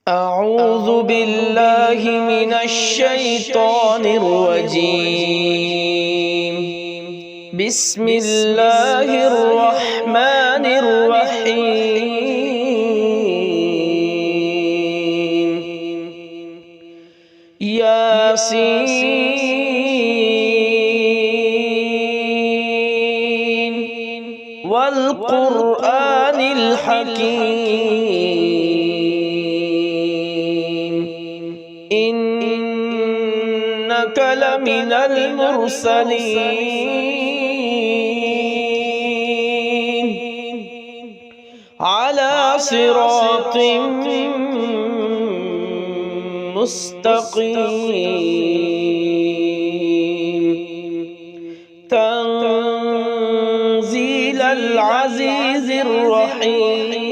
أعوذ بالله من الشيطان الرجيم. بسم الله الرحمن الرحيم. ياسين والقرآن الحكيم. إنك لمن المرسلين على صراط مستقيم. تنزيل العزيز الرحيم.